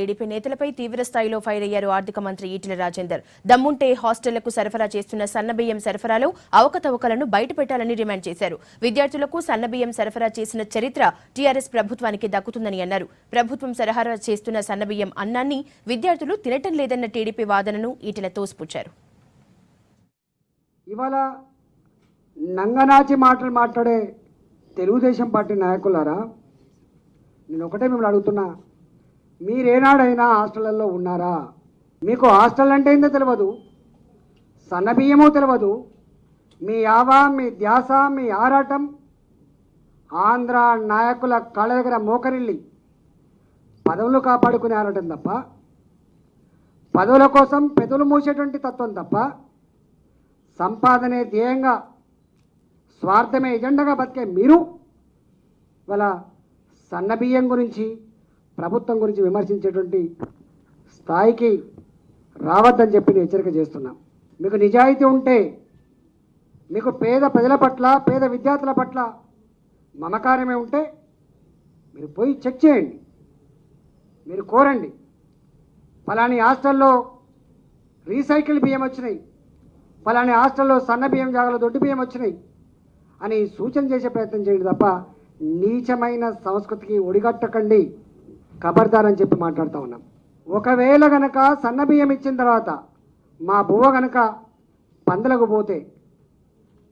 TDP నేతలపై తీవ్ర స్థాయిలో ఫైర్ అయ్యారు ఆర్థిక మంత్రి ఈటెల రాజేందర్. దమ్ముంటే హాస్టళ్లకు సరఫరా చేస్తున్న సన్నబియ్యం సరఫరాలో అవకతవకలను బయటపెట్టాలని డిమాండ్ చేశారు. విద్యార్థులకు సన్నబియ్యం సరఫరా చేసిన చరిత్ర టీఆర్ఎస్ ప్రభుత్వానికి దక్కుతుందని అన్నారు. ప్రభుత్వం సరఫరా చేస్తున్న సన్నబియ్యం అన్నాన్ని విద్యార్థులు తినటం లేదన్న టీడీపీ వాదనను ఈటెల తోసిపుచ్చారు. ఇవాళ నంగనాచి మాటలు మాట్లాడే తెలుగుదేశం పార్టీ నాయకులారా, నేను ఒకటే మిమ్మల్ని అడుగుతున్నా, మీరేనాడైనా హాస్టళ్లలో ఉన్నారా? మీకు హాస్టల్ అంటే ఏందో తెలియదు, సన్నబియ్యమో తెలియదు. మీ యావా, మీ ధ్యాస, మీ ఆరాటం ఆంధ్ర నాయకుల కాళ్ళ దగ్గర మోకరిల్లి పదవులు కాపాడుకునే ఆరాటం తప్ప, పదవుల కోసం పెదవులు మూసేటువంటి తత్వం తప్ప, సంపాదనే ధ్యేయంగా స్వార్థమే ఎజెండాగా బతికే మీరు వాళ్ళ సన్నబియ్యం గురించి, ప్రభుత్వం గురించి విమర్శించేటువంటి స్థాయికి రావద్దని చెప్పి నేను హెచ్చరిక చేస్తున్నాం. మీకు నిజాయితీ ఉంటే, మీకు పేద ప్రజల పట్ల, పేద విద్యార్థుల పట్ల మమకారమే ఉంటే మీరు పోయి చెక్ చేయండి, మీరు కోరండి. ఫలాని హాస్టల్లో రీసైకిల్ బియ్యం వచ్చినాయి, ఫలాని హాస్టల్లో సన్న బియ్యం జాగాలో దొడ్డు బియ్యం వచ్చినాయి అని సూచన చేసే ప్రయత్నం చేయండి తప్ప నీచమైన సంస్కృతికి ఒడిగట్టకండి, ఖబర్దార్ అని చెప్పి మాట్లాడుతూ ఉన్నాం. ఒకవేళ గనక సన్న బియ్యం ఇచ్చిన తర్వాత మా బువ్వ గనక పందులకు పోతే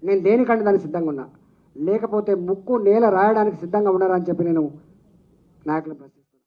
నేను దేనికంటే దానికి సిద్ధంగా ఉన్నా, లేకపోతే ముక్కు నేల రాయడానికి సిద్ధంగా ఉన్నారా అని చెప్పి నేను నాయకులను ప్రశ్నిస్తున్నాను.